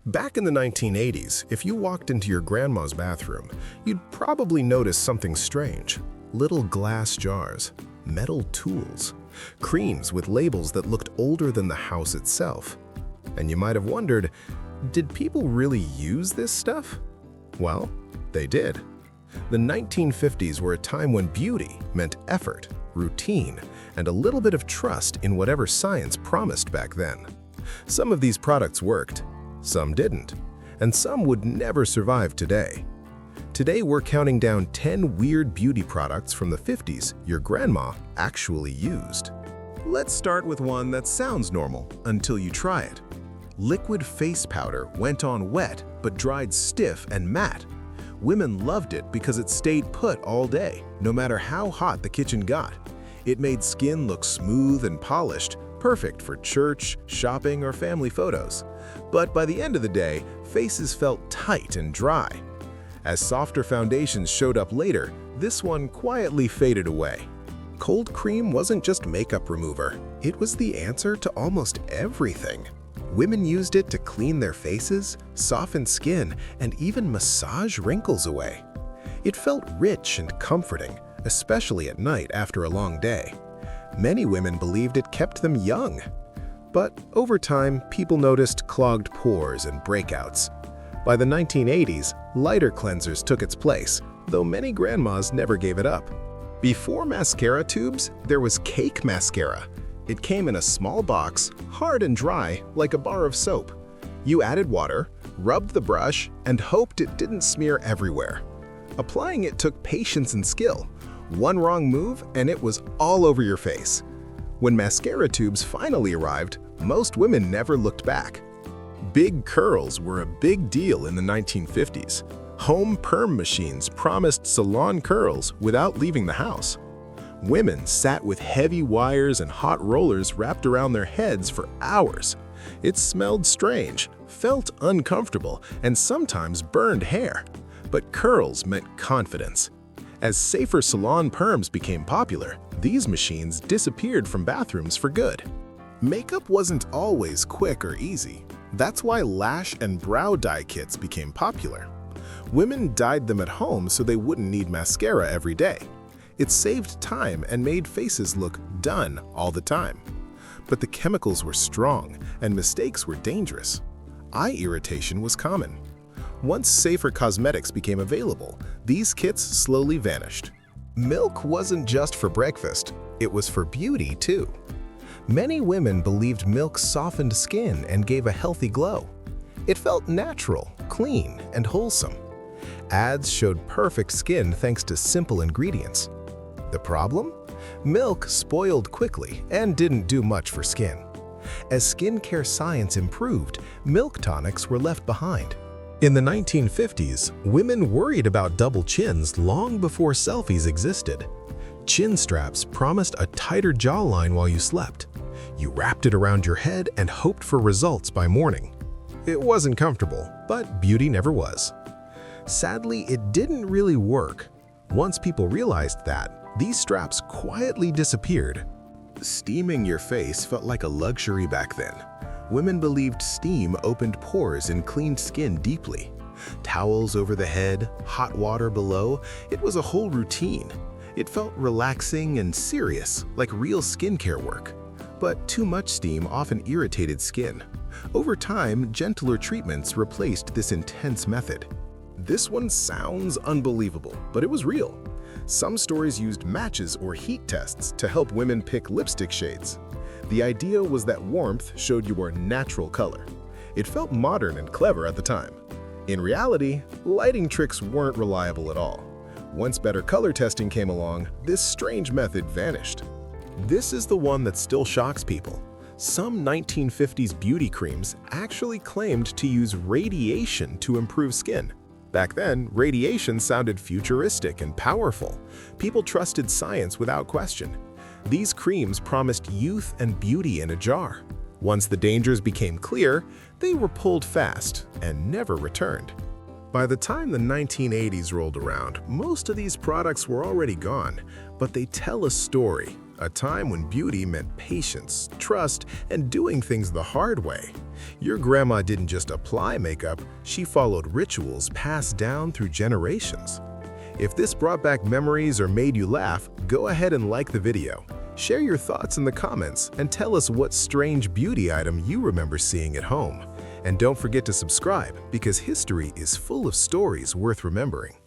Back in the 1980s, if you walked into your grandma's bathroom, you'd probably notice something strange. Little glass jars, metal tools, creams with labels that looked older than the house itself. And you might have wondered, did people really use this stuff? Well, they did. The 1950s were a time when beauty meant effort, routine, and a little bit of trust in whatever science promised back then. Some of these products worked, some didn't, and some would never survive today. Today we're counting down 10 weird beauty products from the 50s your grandma actually used. Let's start with one that sounds normal until you try it. Liquid face powder went on wet but dried stiff and matte. Women loved it because it stayed put all day, no matter how hot the kitchen got. It made skin look smooth and polished, perfect for church, shopping, or family photos. But by the end of the day, faces felt tight and dry. As softer foundations showed up later, this one quietly faded away. Cold cream wasn't just makeup remover, it was the answer to almost everything. Women used it to clean their faces, soften skin, and even massage wrinkles away. It felt rich and comforting, especially at night after a long day. Many women believed it kept them young. But over time, people noticed clogged pores and breakouts. By the 1980s, lighter cleansers took its place, though many grandmas never gave it up. Before mascara tubes, there was cake mascara. It came in a small box, hard and dry, like a bar of soap. You added water, rubbed the brush, and hoped it didn't smear everywhere. Applying it took patience and skill. One wrong move, and it was all over your face. When mascara tubes finally arrived, most women never looked back. Big curls were a big deal in the 1950s. Home perm machines promised salon curls without leaving the house. Women sat with heavy wires and hot rollers wrapped around their heads for hours. It smelled strange, felt uncomfortable, and sometimes burned hair. But curls meant confidence. As safer salon perms became popular, these machines disappeared from bathrooms for good. Makeup wasn't always quick or easy. That's why lash and brow dye kits became popular. Women dyed them at home so they wouldn't need mascara every day. It saved time and made faces look done all the time. But the chemicals were strong and mistakes were dangerous. Eye irritation was common. Once safer cosmetics became available, these kits slowly vanished. Milk wasn't just for breakfast, it was for beauty too. Many women believed milk softened skin and gave a healthy glow. It felt natural, clean, and wholesome. Ads showed perfect skin thanks to simple ingredients. The problem? Milk spoiled quickly and didn't do much for skin. As skincare science improved, milk tonics were left behind. In the 1950s, women worried about double chins long before selfies existed. Chin straps promised a tighter jawline while you slept. You wrapped it around your head and hoped for results by morning. It wasn't comfortable, but beauty never was. Sadly, it didn't really work. Once people realized that, these straps quietly disappeared. Steaming your face felt like a luxury back then. Women believed steam opened pores and cleaned skin deeply. Towels over the head, hot water below, it was a whole routine. It felt relaxing and serious, like real skincare work. But too much steam often irritated skin. Over time, gentler treatments replaced this intense method. This one sounds unbelievable, but it was real. Some stories used matches or heat tests to help women pick lipstick shades. The idea was that warmth showed your natural color. It felt modern and clever at the time. In reality, lighting tricks weren't reliable at all. Once better color testing came along, this strange method vanished. This is the one that still shocks people. Some 1950s beauty creams actually claimed to use radiation to improve skin. Back then, radiation sounded futuristic and powerful. People trusted science without question. These creams promised youth and beauty in a jar. Once the dangers became clear, they were pulled fast and never returned. By the time the 1980s rolled around, most of these products were already gone, but they tell a story, a time when beauty meant patience, trust, and doing things the hard way. Your grandma didn't just apply makeup, she followed rituals passed down through generations. If this brought back memories or made you laugh, go ahead and like the video. Share your thoughts in the comments and tell us what strange beauty item you remember seeing at home. And don't forget to subscribe because history is full of stories worth remembering.